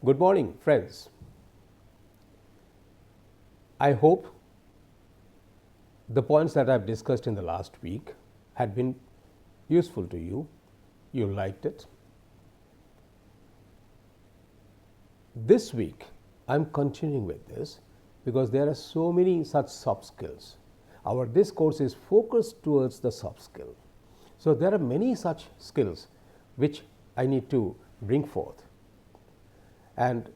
Good morning, friends. I hope the points that I've discussed in the last week had been useful to you. You liked it. This week, I'm continuing with this because there are so many such soft skills. This course is focused towards the soft skill. So there are many such skills which I need to bring forth, and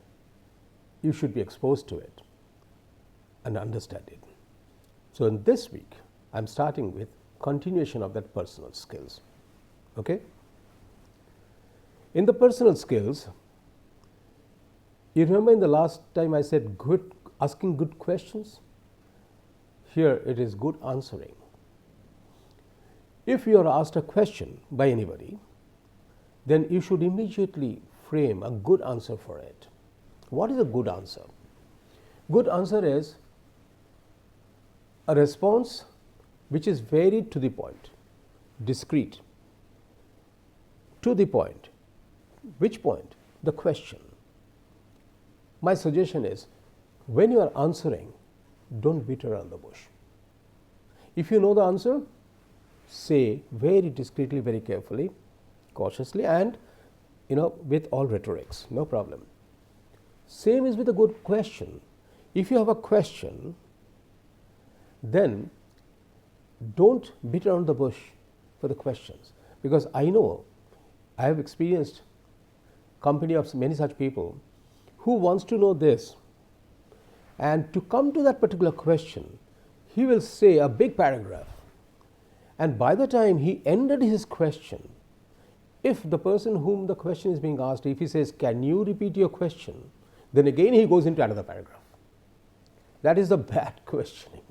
you should be exposed to it and understand it. So in this week, I'm starting with continuation of that personal skills. Okay? In the personal skills, you remember in the last time I said asking good questions? Here it is good answering. If you are asked a question by anybody, then you should immediately frame a good answer for it. What is a good answer? Good answer is a response which is very to the point, discreet, to the point. Which point? The question. My suggestion is, when you are answering, don't beat around the bush. If you know the answer, say very discreetly, very carefully, cautiously, and with all rhetorics, no problem. Same is with a good question. If you have a question, then don't beat around the bush for the questions, because I know I have experienced company of many such people who wants to know this, and to come to that particular question, he will say a big paragraph, and by the time he ended his question, if the person whom the question is being asked, if he says, can you repeat your question, then again he goes into another paragraph. That is the bad questioning.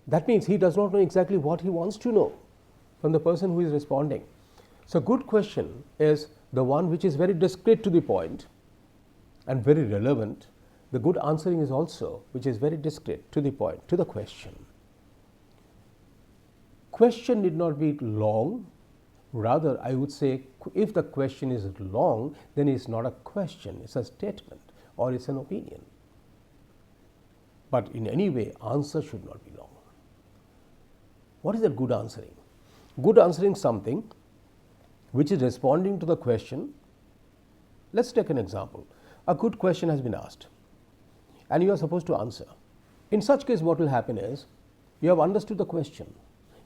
That means he does not know exactly what he wants to know from the person who is responding. So good question is the one which is very discreet, to the point, and very relevant. The good answering is also which is very discreet, to the point, to the question. Question need not be long. Rather, I would say, if the question is long, then it's not a question, it's a statement or it's an opinion. But in any way, answer should not be long. What is that good answering? Good answering something which is responding to the question. Let's take an example. A good question has been asked, and you are supposed to answer. In such case, what will happen is, you have understood the question.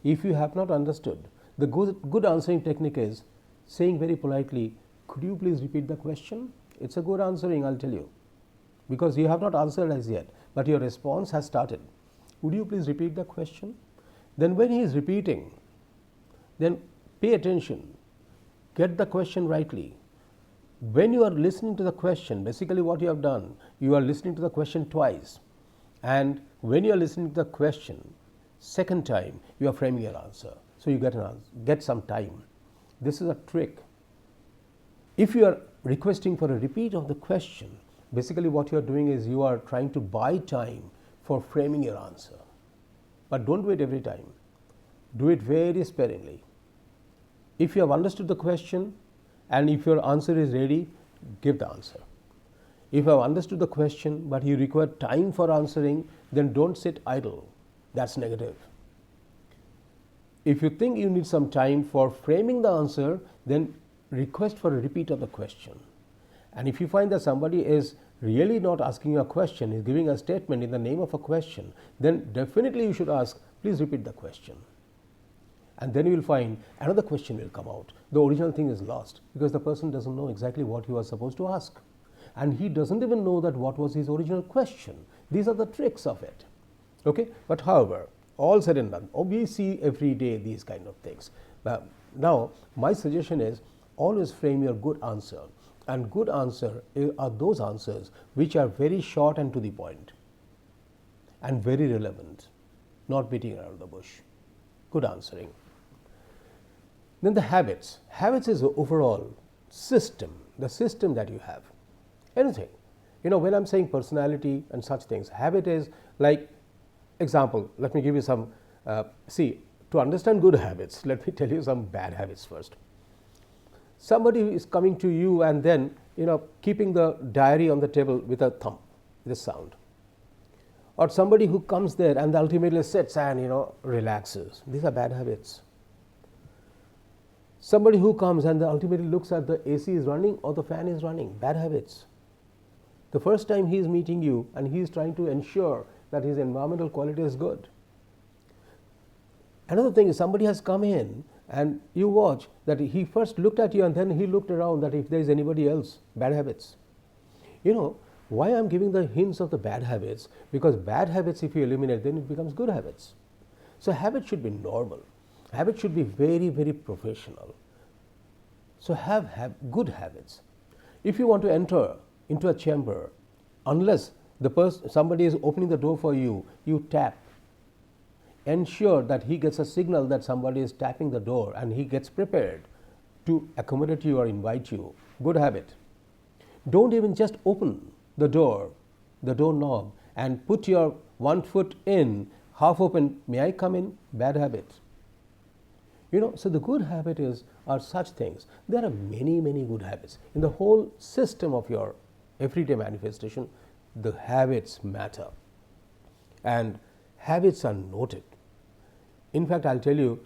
If you have not understood, the good answering technique is saying very politely, could you please repeat the question? It's a good answering, I'll tell you, because you have not answered as yet, but your response has started. Would you please repeat the question? Then when he is repeating, then pay attention, get the question rightly. When you are listening to the question, basically what you have done, you are listening to the question twice, and when you are listening to the question second time, you are framing your answer. So you get some time. This is a trick. If you are requesting for a repeat of the question, basically what you are doing is you are trying to buy time for framing your answer. But don't do it every time. Do it very sparingly. If you have understood the question and if your answer is ready, give the answer. If you have understood the question but you require time for answering, then don't sit idle. That's negative. If you think you need some time for framing the answer, then request for a repeat of the question. And if you find that somebody is really not asking you a question, is giving a statement in the name of a question, then definitely you should ask, please repeat the question. And then you will find another question will come out. The original thing is lost because the person doesn't know exactly what he was supposed to ask. And he doesn't even know that what was his original question. These are the tricks of it. Okay? But however, all said and done, we see every day these kind of things. Now, my suggestion is always frame your good answer. And good answer are those answers which are very short and to the point and very relevant, not beating around the bush. Good answering. Then the habits. Habits is the overall system, the system that you have. Anything. When I'm saying personality and such things, habit is like, example, let me give you some, to understand good habits, let me tell you some bad habits first. Somebody is coming to you and then keeping the diary on the table with a thump, this sound. Or somebody who comes there and ultimately sits and relaxes. These are bad habits. Somebody who comes and ultimately looks at the AC is running or the fan is running. Bad habits. The first time he is meeting you and he is trying to ensure that his environmental quality is good. Another thing is somebody has come in and you watch that he first looked at you and then he looked around that if there is anybody else. Bad habits. Why I am giving the hints of the bad habits? Because bad habits, if you eliminate, then it becomes good habits. So habits should be normal. Habits should be very, very professional. So have good habits. If you want to enter into a chamber, unless somebody is opening the door for you, you tap. Ensure that he gets a signal that somebody is tapping the door and he gets prepared to accommodate you or invite you. Good habit. Don't even just open the doorknob and put your 1 foot in, half open, may I come in? Bad habit. So the good habit are such things. There are many, many good habits. In the whole system of your everyday manifestation, the habits matter. And habits are noted. In fact, I'll tell you,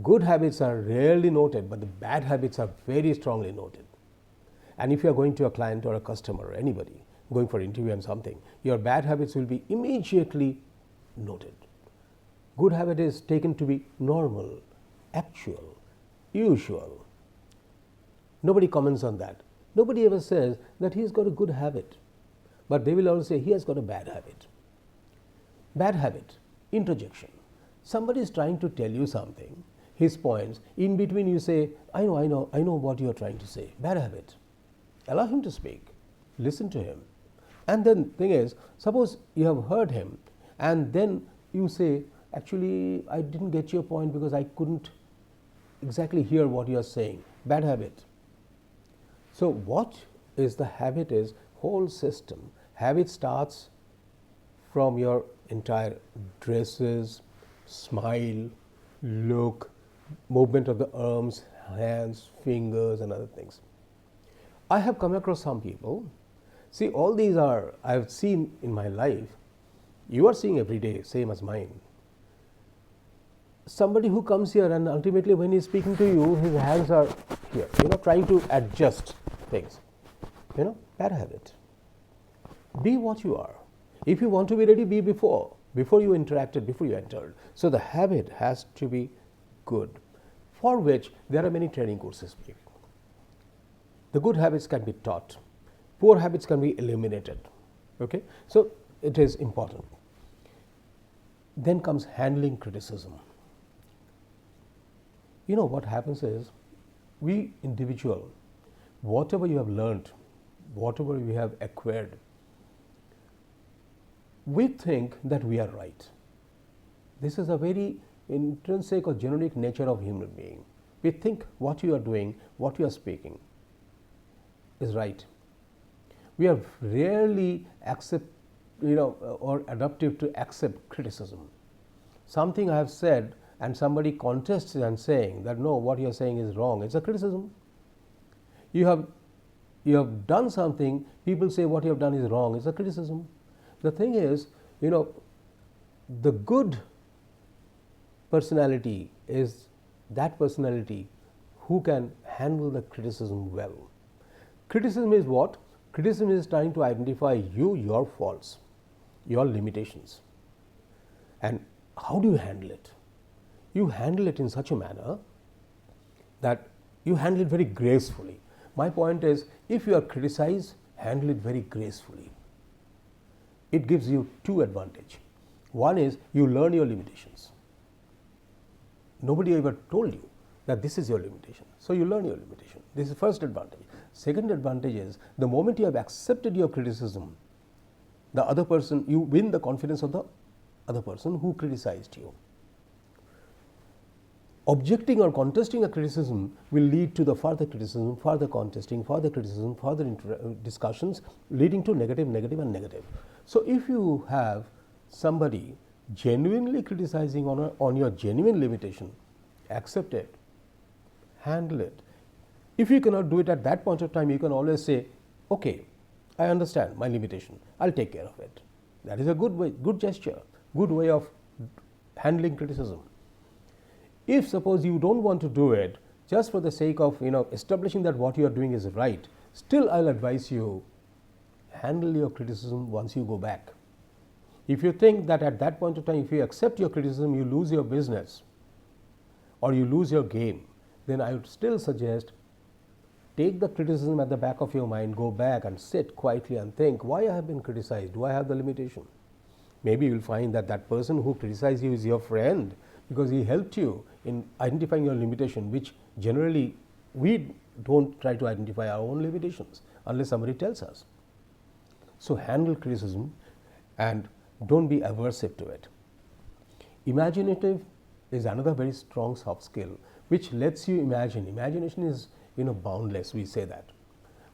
good habits are rarely noted, but the bad habits are very strongly noted. And if you are going to a client or a customer or anybody, going for interview and something, your bad habits will be immediately noted. Good habit is taken to be normal, actual, usual. Nobody comments on that. Nobody ever says that he's got a good habit, but they will always say he has got a bad habit. Bad habit, introjection. Somebody is trying to tell you something, his points, in between you say, I know what you are trying to say. Bad habit. Allow him to speak. Listen to him. And then thing is, suppose you have heard him and then you say, actually I didn't get your point because I couldn't exactly hear what you are saying. Bad habit. So what is the habit is whole system. Habit starts from your entire dresses, smile, look, movement of the arms, hands, fingers and other things. I have come across some people. See, all these I have seen in my life. You are seeing every day, same as mine. Somebody who comes here and ultimately when he is speaking to you, his hands are here, trying to adjust things. Bad habit. Be what you are. If you want to be ready, be before you interacted, before you entered. So the habit has to be good, for which there are many training courses. The good habits can be taught. Poor habits can be eliminated. Okay, so it is important. Then comes handling criticism. What happens is, we individual, whatever you have learned, whatever we have acquired, we think that we are right. This is a very intrinsic or generic nature of human being. We think what you are doing, what you are speaking is right. We are rarely or adaptive to accept criticism. Something I have said and somebody contests and saying that no, what you are saying is wrong. It's a criticism. You have done something, people say what you have done is wrong. It's a criticism. The thing is, the good personality is that personality who can handle the criticism well. Criticism is what? Criticism is trying to identify your faults, your limitations. And how do you handle it? You handle it in such a manner that you handle it very gracefully. My point is, if you are criticized, handle it very gracefully. It gives you two advantages. One is you learn your limitations. Nobody ever told you that this is your limitation. So you learn your limitation. This is the first advantage. Second advantage is the moment you have accepted your criticism, the other person, you win the confidence of the other person who criticized you. Objecting or contesting a criticism will lead to the further criticism, further contesting, further criticism, further discussions, leading to negative, negative and negative. So if you have somebody genuinely criticizing on your genuine limitation, accept it, handle it. If you cannot do it at that point of time, you can always say, Okay, I understand my limitation. I'll take care of it. That is a good way, good gesture, good way of handling criticism. If suppose you don't want to do it just for the sake of establishing that what you are doing is right, still I'll advise you handle your criticism once you go back. If you think that at that point of time, if you accept your criticism, you lose your business or you lose your game, then I would still suggest take the criticism at the back of your mind, go back and sit quietly and think, why I have been criticized? Do I have the limitation? Maybe you will find that that person who criticized you is your friend because he helped you in identifying your limitation, which generally we don't try to identify our own limitations unless somebody tells us. So handle criticism and don't be aversive to it. Imaginative is another very strong soft skill which lets you imagine. Imagination is boundless, we say that.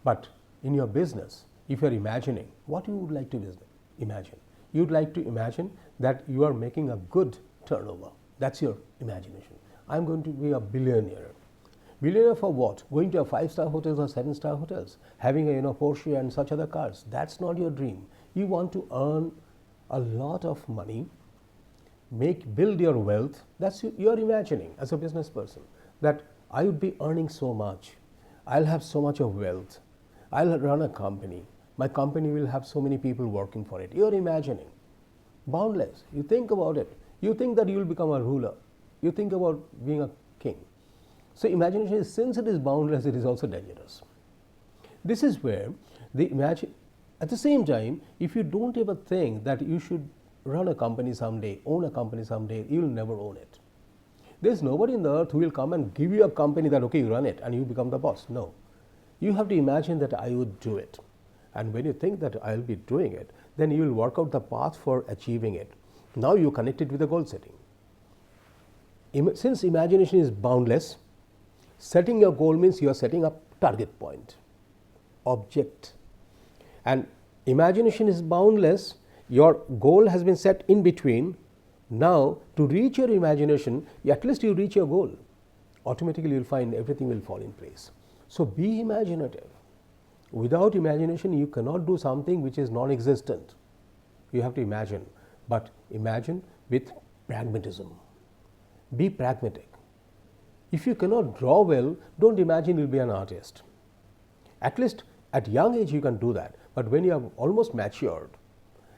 But in your business, if you are imagining, what you would like to imagine? You would like to imagine that you are making a good turnover. That's your imagination. I'm going to be a billionaire. Billionaire for what? Going to a 5-star hotels or 7-star hotels, having a Porsche and such other cars. That's not your dream. You want to earn a lot of money, build your wealth. That's you're imagining as a business person, that I would be earning so much, I'll have so much of wealth, I'll run a company, my company will have so many people working for it. You're imagining. Boundless. You think about it. You think that you will become a ruler. You think about being a king. So imagination is, since it is boundless, it is also dangerous. This is where at the same time, if you don't ever think that you should run a company someday, own a company someday, you will never own it. There's nobody in the earth who will come and give you a company that, okay, you run it and you become the boss. No. You have to imagine that I would do it. And when you think that I'll be doing it, then you will work out the path for achieving it. Now you connect it with the goal setting. Since imagination is boundless, setting your goal means you are setting up target point, object. And imagination is boundless. Your goal has been set in between. Now, to reach your imagination, at least you reach your goal. Automatically, you will find everything will fall in place. So, be imaginative. Without imagination, you cannot do something which is non-existent. You have to imagine, but imagine with pragmatism. Be pragmatic. If you cannot draw well, don't imagine you'll be an artist. At least at young age, you can do that. But when you have almost matured,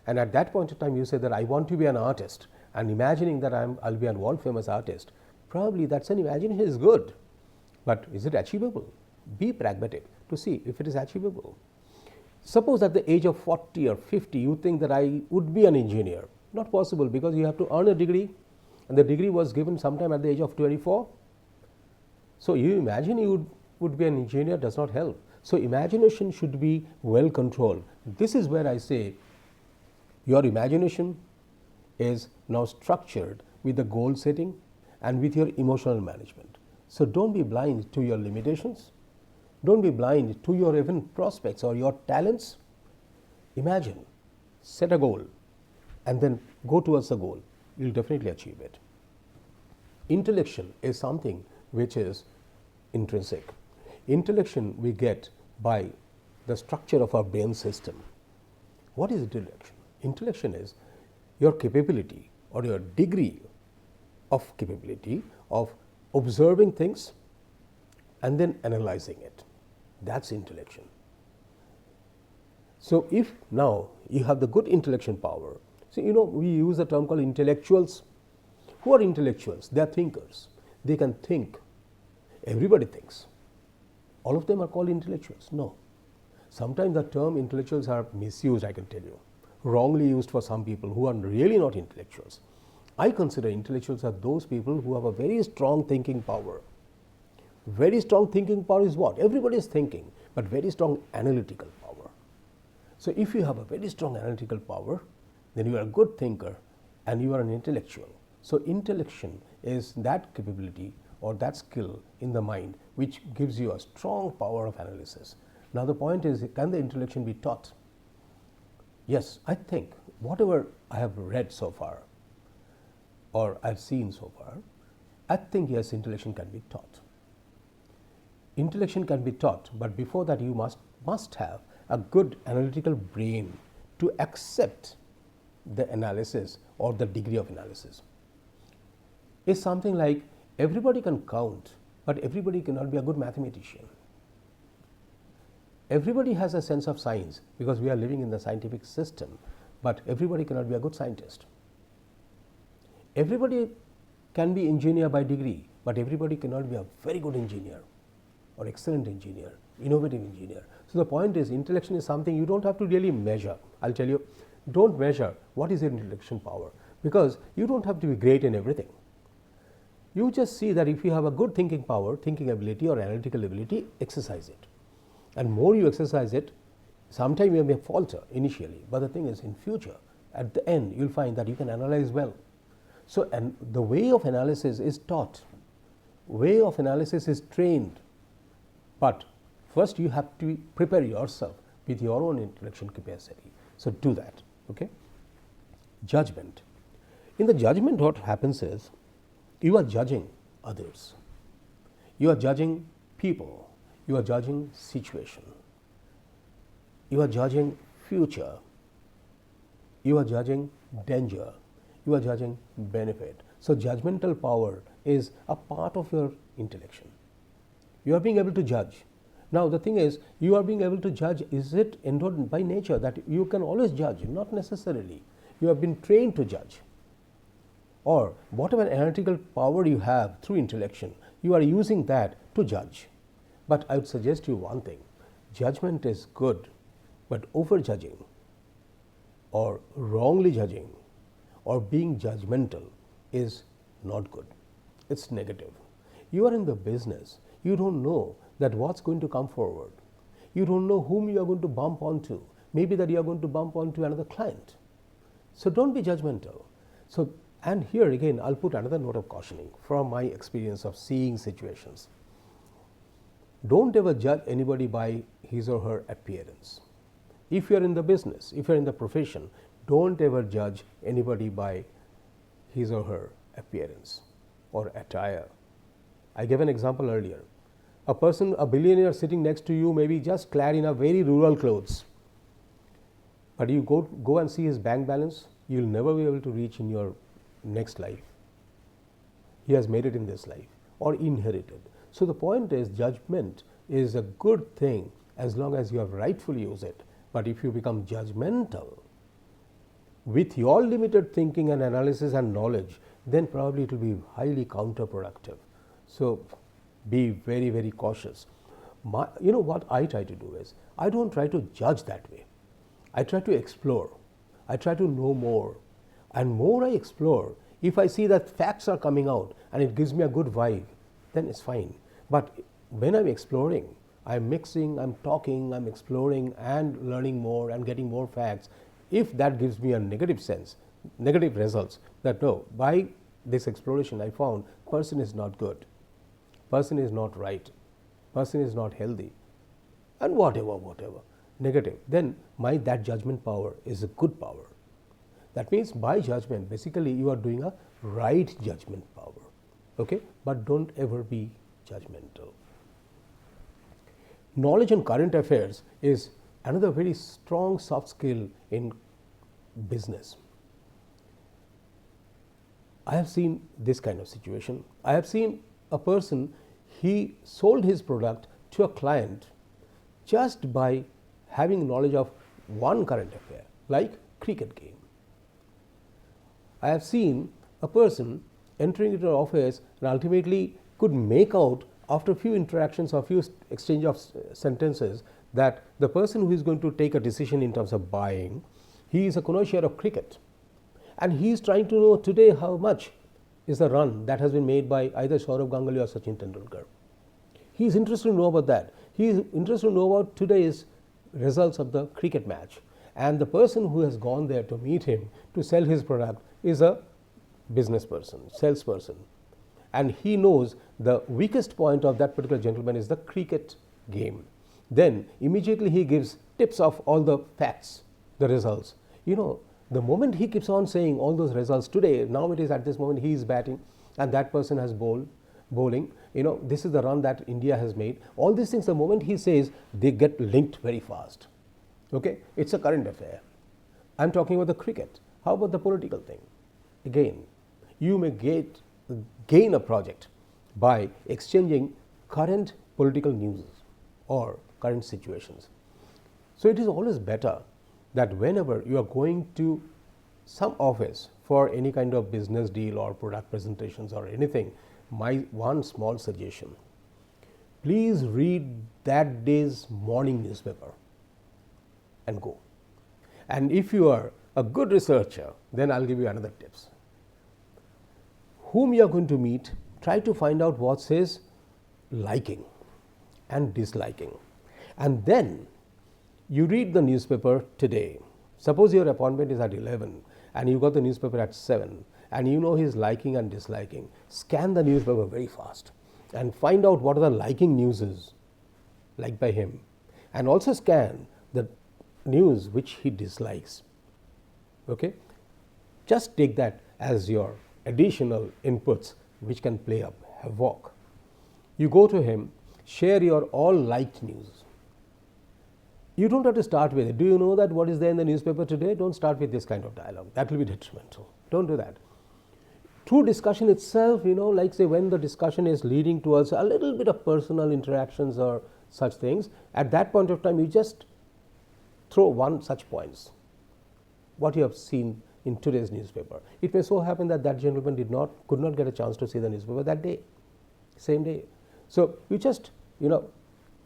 and at that point of time, you say that I want to be an artist, and imagining that I'll be a world famous artist, probably that's an imagination is good, but is it achievable? Be pragmatic to see if it is achievable. Suppose at the age of 40 or 50, you think that I would be an engineer. Not possible, because you have to earn a degree, and the degree was given sometime at the age of 24. So you imagine you would be an engineer does not help. So imagination should be well controlled. This is where I say your imagination is now structured with the goal setting and with your emotional management. So don't be blind to your limitations. Don't be blind to your even prospects or your talents. Imagine, set a goal, and then go towards the goal. You'll definitely achieve it. Intellection is something which is intrinsic. Intellection we get by the structure of our brain system. What is intellection? Intellection is your capability or your degree of capability of observing things and then analyzing it. That's intellection. So if now you have the good intellection power, so we use the term called intellectuals. Who are intellectuals? They are thinkers. They can think. Everybody thinks. All of them are called intellectuals? No. Sometimes the term intellectuals are misused, I can tell you. Wrongly used for some people who are really not intellectuals. I consider intellectuals are those people who have a very strong thinking power. Very strong thinking power is what? Everybody is thinking, but very strong analytical power. So if you have a very strong analytical power, then you are a good thinker and you are an intellectual. So intellection is that capability or that skill in the mind which gives you a strong power of analysis. Now the point is, can the intellection be taught? Yes, I think whatever I have read so far or I've seen so far, I think yes, intellection can be taught. Intellection can be taught, but before that you must have a good analytical brain to accept the analysis or the degree of analysis is something like everybody can count, but everybody cannot be a good mathematician. Everybody has a sense of science because we are living in the scientific system, but everybody cannot be a good scientist. Everybody can be engineer by degree, but everybody cannot be a very good engineer or excellent engineer, innovative engineer. So the point is, intellection is something you don't have to really measure. I'll tell you, don't measure what is your intellection power, because you don't have to be great in everything. You just see that if you have a good thinking power, thinking ability or analytical ability, exercise it. And more you exercise it, sometime you may falter initially, but the thing is, in future, at the end, you'll find that you can analyze well. So, and the way of analysis is taught, way of analysis is trained, but first you have to prepare yourself with your own intellectual capacity. So do that. Okay. Judgment. In the judgment, what happens is you are judging others, you are judging people, you are judging situation, you are judging future, you are judging danger, you are judging benefit. So judgmental power is a part of your intellection. You are being able to judge. Now the thing is, you are being able to judge, is it endowed by nature that you can always judge? Not necessarily. You have been trained to judge, or whatever analytical power you have through intellection, you are using that to judge. But I would suggest you one thing: judgment is good, but over judging or wrongly judging or being judgmental is not good. It's negative. You are in the business, you don't know that what's going to come forward. You don't know whom you are going to bump onto. Maybe that you are going to bump onto another client. So don't be judgmental. So, and here again, I'll put another note of cautioning from my experience of seeing situations. Don't ever judge anybody by his or her appearance. If you are in the business, if you are in the profession, don't ever judge anybody by his or her appearance or attire. I gave an example earlier. A person, a billionaire sitting next to you, may be just clad in a very rural clothes, but you go and see his bank balance, you will never be able to reach in your next life. He has made it in this life or inherited. So the point is, judgment is a good thing as long as you have rightfully used it. But if you become judgmental with your limited thinking and analysis and knowledge, then probably it will be highly counterproductive. So be very, very cautious. You know what I try to do is, I don't try to judge that way. I try to explore. I try to know more. And more I explore, if I see that facts are coming out and it gives me a good vibe, then it's fine. But when I'm exploring, I'm mixing, I'm talking, I'm exploring and learning more and getting more facts. If that gives me a negative sense, negative results, that no, by this exploration I found person is not good, person is not right, person is not healthy, and whatever, negative, then that judgment power is a good power. That means by judgment, basically you are doing a right judgment power. Okay, but don't ever be judgmental. Knowledge on current affairs is another very strong soft skill in business. I have seen this kind of situation. I have seen a person, he sold his product to a client just by having knowledge of one current affair, like cricket game. I have seen a person entering into an office and ultimately could make out after a few interactions or few exchange of sentences that the person who is going to take a decision in terms of buying, he is a connoisseur of cricket, and he is trying to know today how much is the run that has been made by either Saurav Ganguly or Sachin Tendulkar. He is interested to know about that. He is interested to know about today's results of the cricket match, and the person who has gone there to meet him to sell his product is a business person, salesperson, and he knows the weakest point of that particular gentleman is the cricket game. Then immediately he gives tips of all the facts, the results. You know, the moment he keeps on saying all those results, today, now it is at this moment he is batting and that person has bowling, you know, this is the run that India has made. All these things, the moment he says, they get linked very fast. Okay, it's a current affair. I'm talking about the cricket. How about the political thing? Again, you may gain a project by exchanging current political news or current situations. So it is always better that whenever you are going to some office for any kind of business deal or product presentations or anything, my one small suggestion, please read that day's morning newspaper and go. And if you are a good researcher, then I'll give you another tips. Whom you are going to meet, try to find out what's his liking and disliking. And then you read the newspaper today. Suppose your appointment is at 11 and you got the newspaper at 7 and you know his liking and disliking. Scan the newspaper very fast and find out what are the liking newses liked by him, and also scan the news which he dislikes. Okay, just take that as your additional inputs which can play up havoc. You go to him, share your all liked news. You don't have to start with it. Do you know that what is there in the newspaper today? Don't start with this kind of dialogue. That will be detrimental. Don't do that. Through discussion itself, like say when the discussion is leading towards a little bit of personal interactions or such things, at that point of time you just throw one such points, what you have seen in today's newspaper. It may so happen that that gentleman could not get a chance to see the newspaper that day, same day. So you just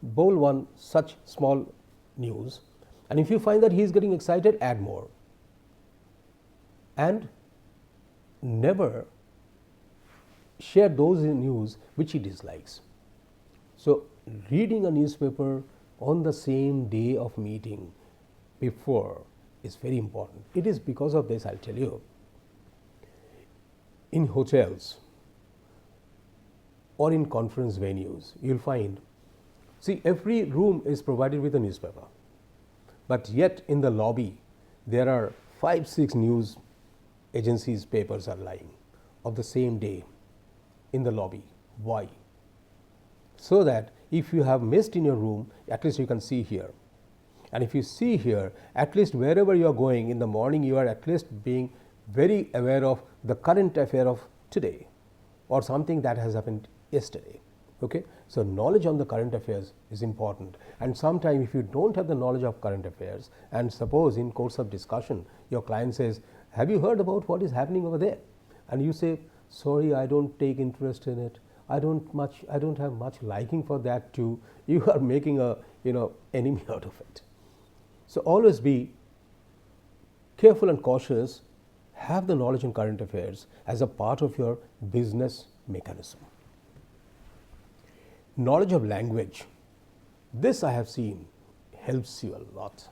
bowl one such small news, and if you find that he is getting excited, add more. And never share those news which he dislikes. So reading a newspaper on the same day of meeting before is very important. It is because of this, I'll tell you, in hotels or in conference venues, you'll find, see, every room is provided with a newspaper, but yet in the lobby there are 5-6 news agencies' papers are lying of the same day in the lobby. Why? So that if you have missed in your room, at least you can see here. And if you see here, at least wherever you are going in the morning, you are at least being very aware of the current affair of today or something that has happened yesterday. Okay? So knowledge on the current affairs is important. And sometimes if you don't have the knowledge of current affairs, and suppose in course of discussion your client says, have you heard about what is happening over there? And you say, sorry, I don't take interest in it. I don't have much liking for that too. You are making a enemy out of it. So always be careful and cautious. Have the knowledge in current affairs as a part of your business mechanism. Knowledge of language. This I have seen helps you a lot.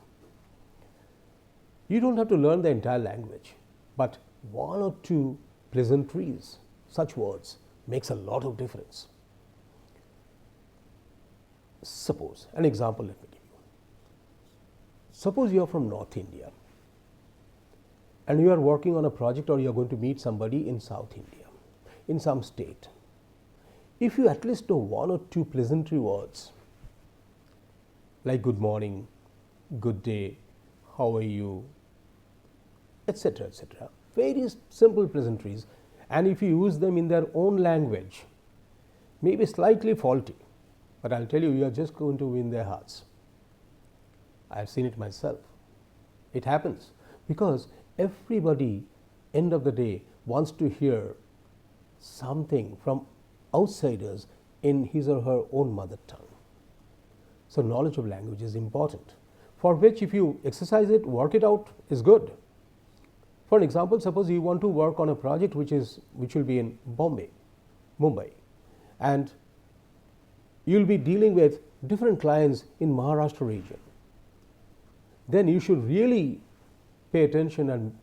You don't have to learn the entire language, but 1 or 2 pleasantries, such words, makes a lot of difference. Suppose, an example let me give you. Suppose you are from North India and you are working on a project, or you are going to meet somebody in South India, in some state. If you at least know 1 or 2 pleasantry words like good morning, good day, how are you, etc., etc., very simple pleasantries, and if you use them in their own language, maybe slightly faulty, but I'll tell you, you are just going to win their hearts. I have seen it myself. It happens because everybody, end of the day, wants to hear something from outsiders in his or her own mother tongue. So knowledge of language is important, for which if you exercise it, work it out, is good. For an example, suppose you want to work on a project which will be in Mumbai, and you will be dealing with different clients in Maharashtra region. Then you should really pay attention and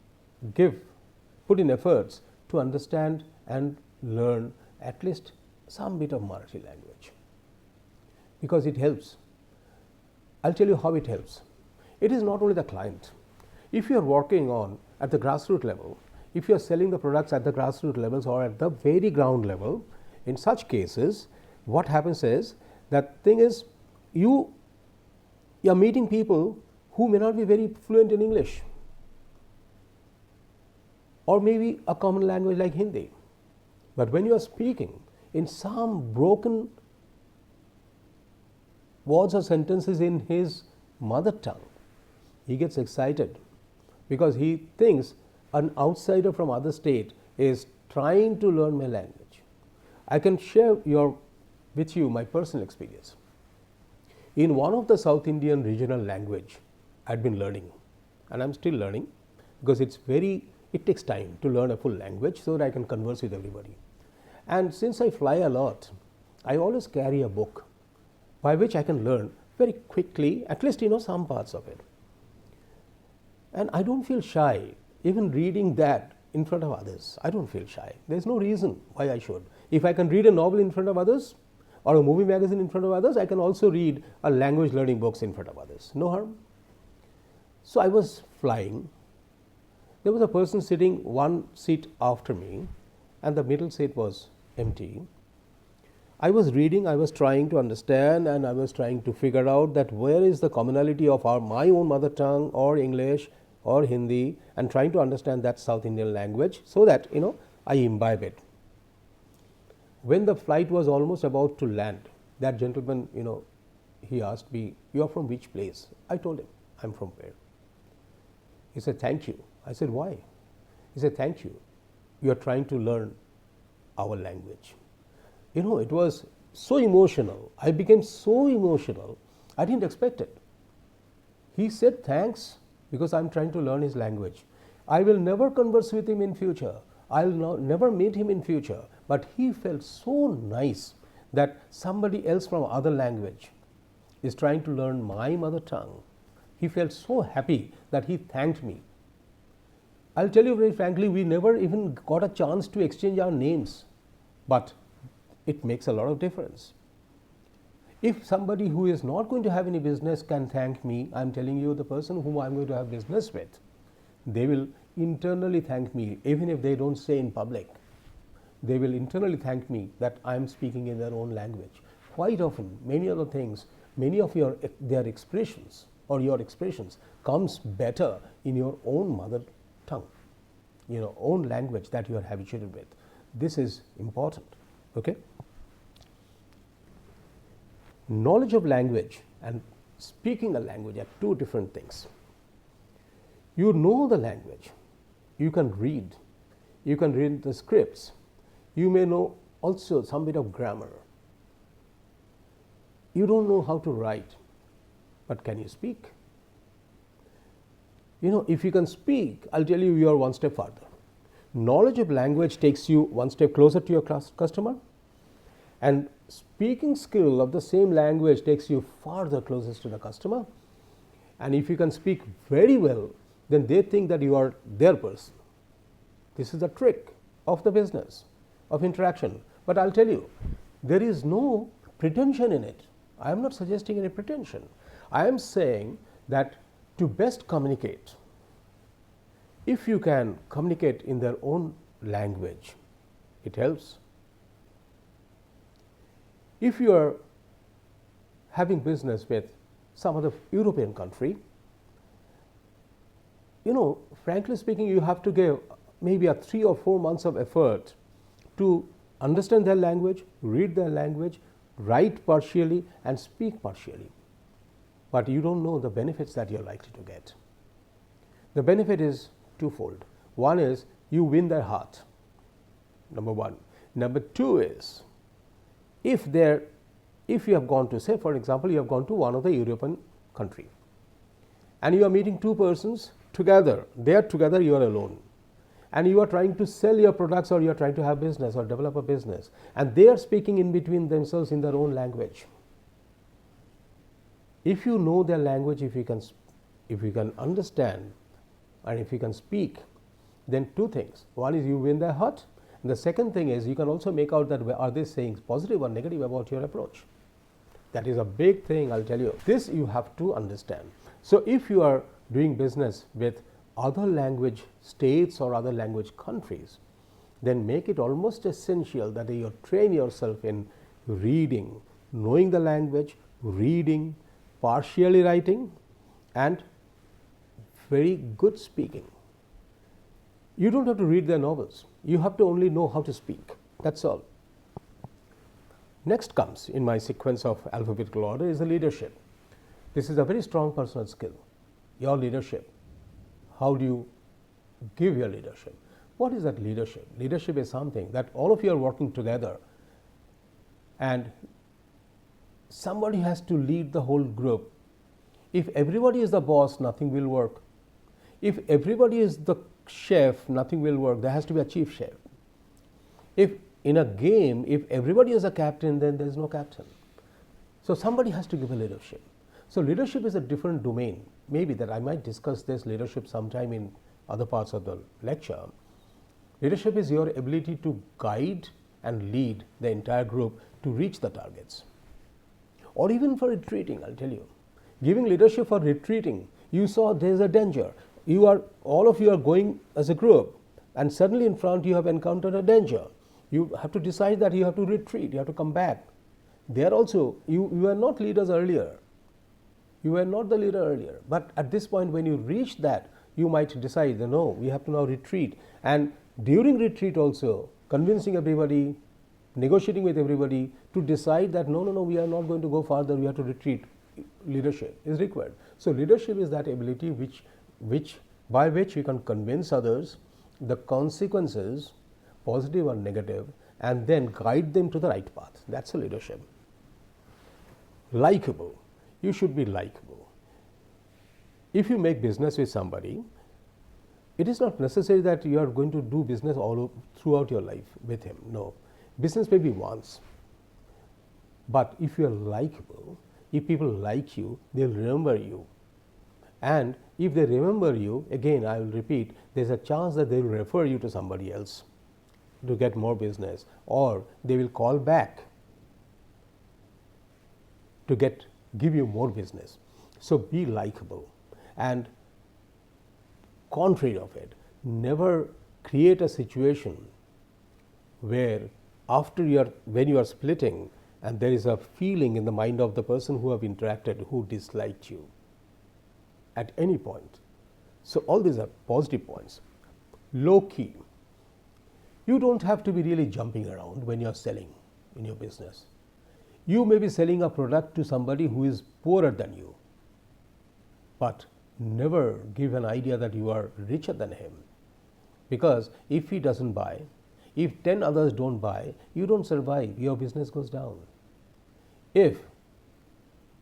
put in efforts to understand and learn at least some bit of Marathi language, because it helps. I'll tell you how it helps. It is not only the client. If you are working on at the grassroots level, if you are selling the products at the grassroots levels or at the very ground level, in such cases, what happens is that thing is you are meeting people who may not be very fluent in English, or maybe a common language like Hindi. But when you are speaking in some broken words or sentences in his mother tongue, he gets excited because he thinks an outsider from other state is trying to learn my language. I can share with you my personal experience. In one of the South Indian regional language I'd been learning, and I'm still learning because it takes time to learn a full language so that I can converse with everybody. And since I fly a lot, I always carry a book by which I can learn very quickly, at least some parts of it. And I don't feel shy even reading that in front of others. I don't feel shy. There's no reason why I should. If I can read a novel in front of others or a movie magazine in front of others, I can also read a language learning books in front of others. No harm. So I was flying. There was a person sitting one seat after me, and the middle seat was empty. I was reading, I was trying to understand, and I was trying to figure out that where is the commonality of my own mother tongue or English or Hindi, and trying to understand that South Indian language so that I imbibe it. When the flight was almost about to land, that gentleman, he asked me, "You are from which place?" I told him, "I'm from where?" He said, "Thank you." I said, "Why?" He said, "Thank you. You are trying to learn our language." It was so emotional. I became so emotional. I didn't expect it. He said, "Thanks, because I'm trying to learn his language. I will never converse with him in future. I'll never meet him in future." But he felt so nice that somebody else from other language is trying to learn my mother tongue. He felt so happy that he thanked me. I'll tell you very frankly, we never even got a chance to exchange our names, but it makes a lot of difference. If somebody who is not going to have any business can thank me, I'm telling you, the person whom I'm going to have business with, they will internally thank me, even if they don't say in public. They will internally thank me that I'm speaking in their own language. Quite often, many other things, many of their expressions or your expressions comes better in your own mother tongue, own language that you are habituated with. This is important. Okay. Knowledge of language and speaking a language are two different things. You know the language, you can read the scripts, you may know also some bit of grammar. You don't know how to write, but can you speak? If you can speak, I'll tell you, you are one step further. Knowledge of language takes you one step closer to your customer, and speaking skill of the same language takes you farther closest to the customer. And if you can speak very well, then they think that you are their person. This is the trick of the business of interaction. But I'll tell you, there is no pretension in it. I am not suggesting any pretension. I am saying that to best communicate, if you can communicate in their own language, it helps. If you are having business with some other European country, frankly speaking, you have to give maybe 3 or 4 months of effort to understand their language, read their language, write partially and speak partially. But you don't know the benefits that you are likely to get. The benefit is twofold. One is you win their heart, number one. Number two is, if you have gone to, say for example, you have gone to one of the European country and you are meeting two persons together, they are together, you are alone, and you are trying to sell your products or you are trying to have business or develop a business, and they are speaking in between themselves in their own language. If you know their language, if you can understand and if you can speak, then two things. One is you win their heart. And the second thing is you can also make out that are they saying positive or negative about your approach. That is a big thing, I'll tell you. This you have to understand. So if you are doing business with other language states or other language countries, then make it almost essential that you train yourself in reading, knowing the language, reading, partially writing, and very good speaking. You don't have to read their novels. You have to only know how to speak. That's all. Next comes in my sequence of alphabetical order is the leadership. This is a very strong personal skill. Your leadership. How do you give your leadership? What is that leadership? Leadership is something that all of you are working together and somebody has to lead the whole group. If everybody is the boss, nothing will work. If everybody is the chef, nothing will work. There has to be a chief chef. If in a game, if everybody is a captain, then there is no captain. So somebody has to give a leadership. So leadership is a different domain. Maybe that I might discuss this leadership sometime in other parts of the lecture. Leadership is your ability to guide and lead the entire group to reach the targets. Or even for retreating, I'll tell you. Giving leadership for retreating, you saw there is a danger. All of you are going as a group and suddenly in front you have encountered a danger. You have to decide that you have to retreat, you have to come back. There also, you were not leaders earlier. You were not the leader earlier. But at this point when you reach that, you might decide, no, we have to now retreat. And during retreat also, convincing everybody, negotiating with everybody to decide that no, we are not going to go farther, we have to retreat. Leadership is required. So leadership is that ability by which you can convince others the consequences, positive or negative, and then guide them to the right path. That's a leadership. Likeable. You should be likeable. If you make business with somebody, it is not necessary that you are going to do business throughout your life with him. No. Business may be once. But if you are likable, if people like you, they'll remember you. And if they remember you, again I will repeat, there's a chance that they will refer you to somebody else to get more business, or they will call back to give you more business. So be likable, and contrary of it, never create a situation where when you are splitting and there is a feeling in the mind of the person who have interacted who disliked you at any point. So all these are positive points. Low key. You don't have to be really jumping around when you are selling in your business. You may be selling a product to somebody who is poorer than you, but never give an idea that you are richer than him, because if he doesn't buy, if 10 others don't buy, you don't survive, your business goes down. If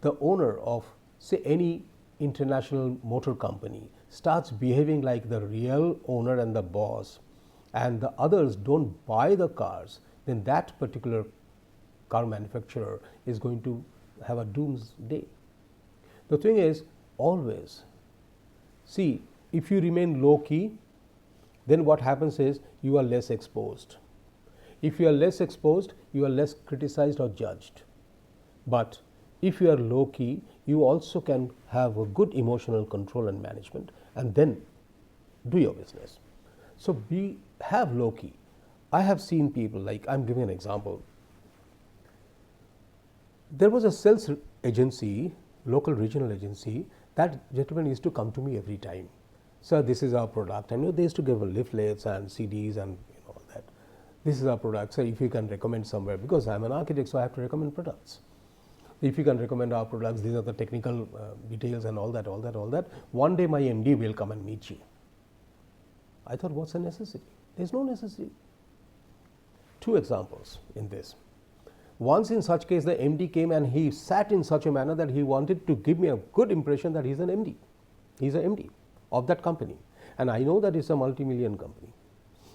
the owner of, say, any international motor company starts behaving like the real owner and the boss, and the others don't buy the cars, then that particular car manufacturer is going to have a doomsday. The thing is, always see, if you remain low key, then what happens is you are less exposed. If you are less exposed, you are less criticized or judged. But if you are low key, you also can have a good emotional control and management, and then do your business. So have low key. I have seen people, like I'm giving an example. There was a sales agency, local regional agency, that gentleman used to come to me every time. Sir, this is our product. And they used to give leaflets and CDs and all that. This is our product. Sir, if you can recommend somewhere, because I'm an architect, so I have to recommend products. If you can recommend our products, these are the technical details and all that. One day my MD will come and meet you. I thought, what's the necessity? There's no necessity. Two examples in this. Once in such case, the MD came and he sat in such a manner that he wanted to give me a good impression that he's an MD. He's an MD of that company. And I know that it's a multi-million company.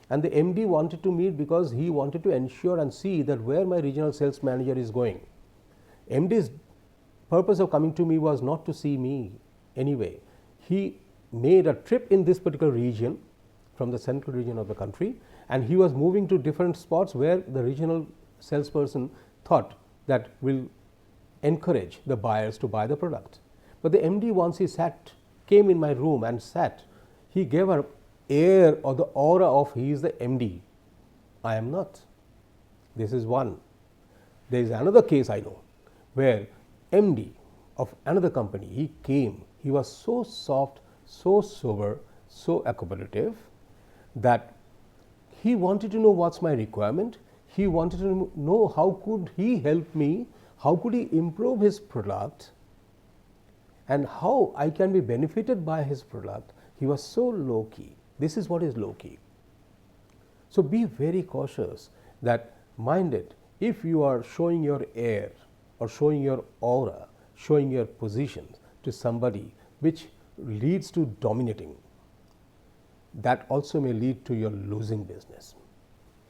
And the MD wanted to meet because he wanted to ensure and see that where my regional sales manager is going. MD's purpose of coming to me was not to see me anyway. He made a trip in this particular region, from the central region of the country, and he was moving to different spots where the regional salesperson thought that will encourage the buyers to buy the product. But the MD, once he came in my room and sat, he gave an air or the aura of he is the MD. I am not. This is one. There is another case I know where MD of another company, he came, he was so soft, so sober, so accommodative that he wanted to know what's my requirement. He wanted to know how could he help me, how could he improve his product, and how I can be benefited by his product. He was so low key. This is what is low key. So be very cautious that, mind it, if you are showing your air or showing your aura, showing your position to somebody which leads to dominating, that also may lead to your losing business.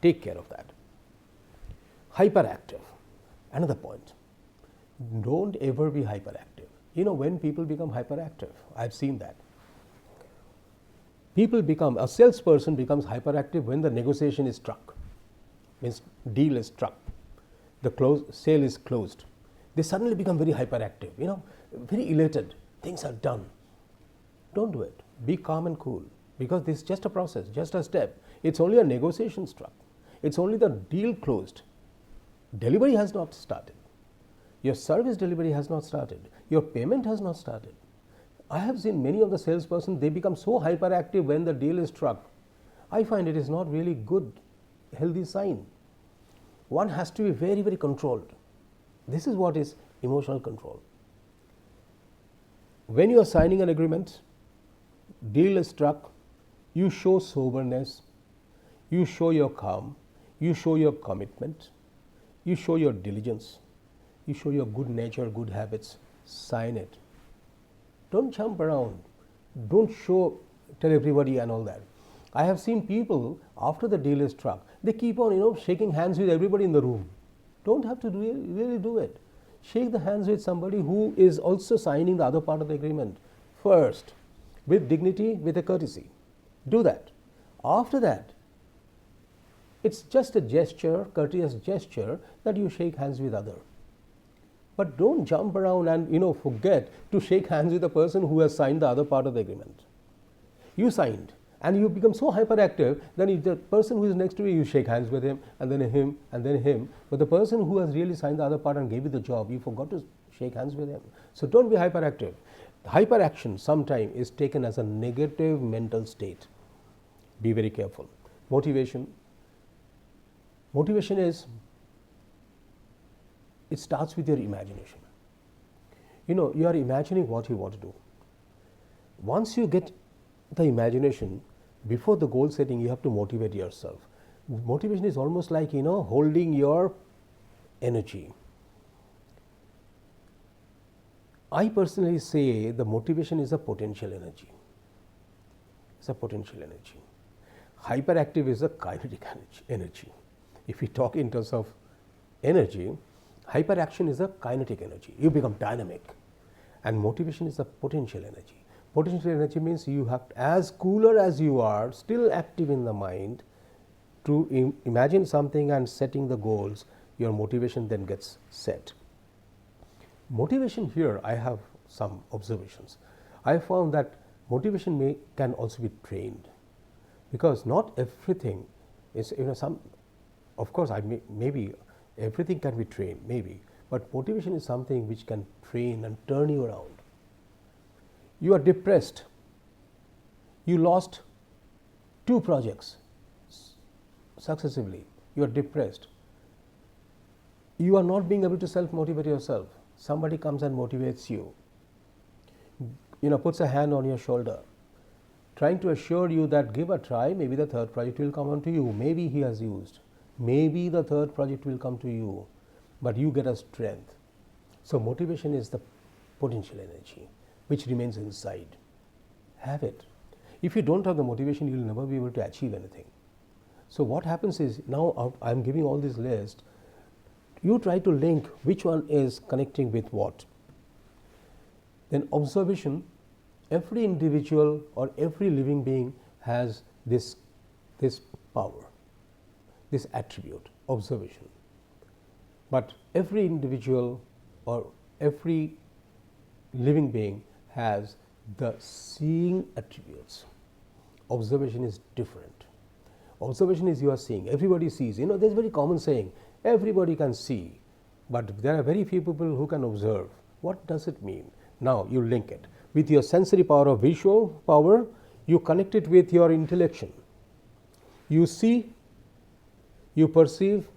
Take care of that. Hyperactive, another point. Don't ever be hyperactive. You know, when people become hyperactive, I've seen that. A salesperson becomes hyperactive when the negotiation is struck, means deal is struck, the sale is closed. They suddenly become very hyperactive, very elated, things are done. Don't do it. Be calm and cool, because this is just a process, just a step. It's only a negotiation struck. It's only the deal closed. Delivery has not started. Your service delivery has not started. Your payment has not started. I have seen many of the salespersons, they become so hyperactive when the deal is struck. I find it is not really good, healthy sign. One has to be very, very controlled. This is what is emotional control. When you are signing an agreement, deal is struck, you show soberness, you show your calm, you show your commitment, you show your diligence, you show your good nature, good habits, sign it. Don't jump around, don't tell everybody and all that. I have seen people, after the deal is struck, they keep on shaking hands with everybody in the room. Don't have to really do it. Shake the hands with somebody who is also signing the other part of the agreement first, with dignity, with a courtesy. Do that. After that, it's just a gesture, courteous gesture, that you shake hands with other. But don't jump around and forget to shake hands with the person who has signed the other part of the agreement. You signed, and you become so hyperactive, then if the person who is next to you shake hands with him, and then him, and then him. But the person who has really signed the other part and gave you the job, you forgot to shake hands with him. So don't be hyperactive. Hyperaction sometimes is taken as a negative mental state. Be very careful. Motivation is, it starts with your imagination. You are imagining what you want to do. Once you get the imagination, before the goal setting, you have to motivate yourself. Motivation is almost like, holding your energy. I personally say the motivation is a potential energy. It's a potential energy. Hyperactive is a kinetic energy. If we talk in terms of energy, hyperaction is a kinetic energy. You become dynamic. And motivation is a potential energy. Potential energy means you have, as cooler as you are, still active in the mind, to imagine something and setting the goals, your motivation then gets set. Motivation here, I have some observations. I found that motivation can also be trained, because not everything is, of course, maybe everything can be trained, maybe, but motivation is something which can train and turn you around. You are depressed. You lost 2 projects successively. You are depressed. You are not being able to self-motivate yourself. Somebody comes and motivates you. Puts a hand on your shoulder, trying to assure you that give a try, maybe the 3rd project will come on to you. Maybe he has used. Maybe the 3rd project will come to you, but you get a strength. So motivation is the potential energy which remains inside. Have it. If you don't have the motivation, you will never be able to achieve anything. So what happens is, now I am giving all this list, you try to link which one is connecting with what. Then observation, every individual or every living being has this power, this attribute, observation. But every individual or every living being has the seeing attributes. Observation is different. Observation is you are seeing, everybody sees. There is a very common saying, everybody can see, but there are very few people who can observe. What does it mean? Now you link it. with your sensory power or visual power, you connect it with your intellection. You see, you perceive,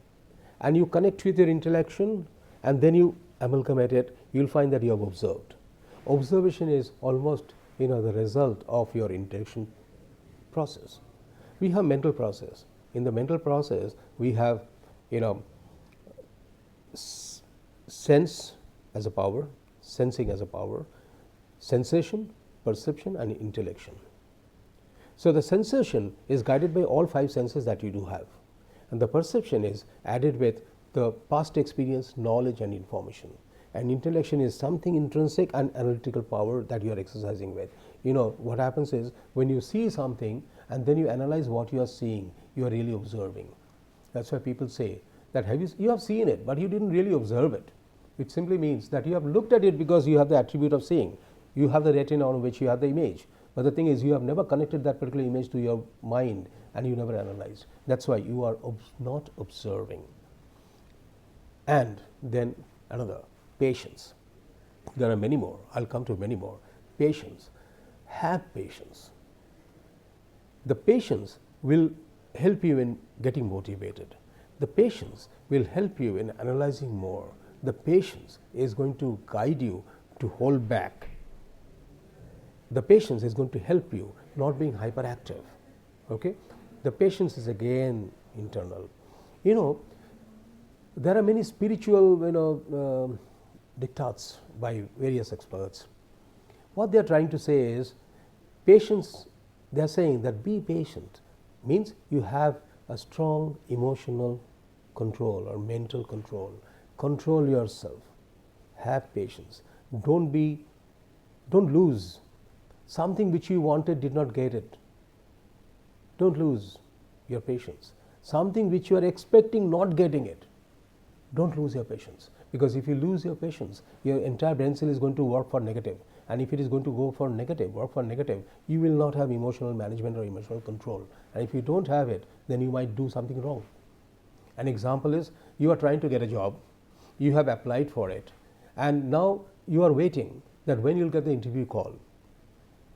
and you connect with your intellection, and then you amalgamate it. You will find that you have observed. Observation is almost the result of your intellection process. We have mental process. In the mental process, we have sense as a power, sensing as a power, sensation, perception, and intellection. So the sensation is guided by all 5 senses that you do have, and the perception is added with the past experience, knowledge, and information. And intellection is something intrinsic and analytical power that you are exercising with. What happens is, when you see something and then you analyze what you are seeing, you are really observing. That's why people say that you have seen it, but you didn't really observe it. It simply means that you have looked at it because you have the attribute of seeing. You have the retina on which you have the image. But the thing is, you have never connected that particular image to your mind, and you never analyzed. That's why you are not observing. And then another, patience. There are many more. I'll come to many more. Patience. Have patience. The patience will help you in getting motivated. The patience will help you in analyzing more. The patience is going to guide you to hold back. The patience is going to help you not being hyperactive. Okay? The patience is again internal. There are many spiritual diktats by various experts. What they are trying to say is, patience, they are saying that be patient means you have a strong emotional control or mental control. Control yourself. Have patience. Don't lose. Something which you wanted, did not get it. Don't lose your patience. Something which you are expecting, not getting it. Don't lose your patience. Because if you lose your patience, your entire brain cell is going to work for negative. And if it is going to work for negative, you will not have emotional management or emotional control. And if you don't have it, then you might do something wrong. An example is, you are trying to get a job, you have applied for it, and now you are waiting that when you will get the interview call.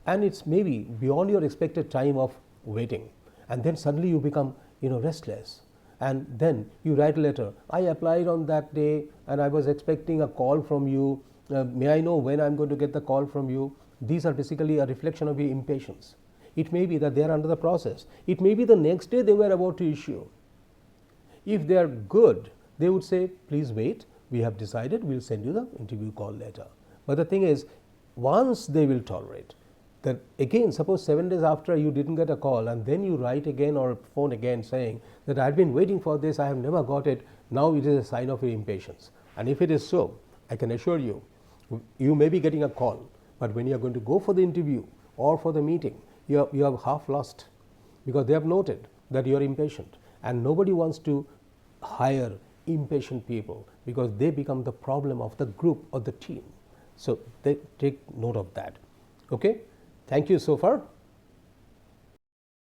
And it's maybe beyond your expected time of waiting, and then suddenly you become restless, and then you write a letter. I applied on that day and I was expecting a call from you. May I know when I'm going to get the call from you? These are basically a reflection of your impatience. It may be that they are under the process. It may be the next day they were about to issue. If they are good, they would say, please wait, we have decided, we'll send you the interview call later. But the thing is, once they will tolerate, that again, suppose 7 days after you didn't get a call, and then you write again or phone again saying that I've been waiting for this, I have never got it, now it is a sign of your impatience. And if it is so, I can assure you, you may be getting a call, but when you are going to go for the interview or for the meeting, you have half lost, because they have noted that you are impatient, and nobody wants to hire impatient people because they become the problem of the group or the team. So they take note of that. Okay? Thank you so far.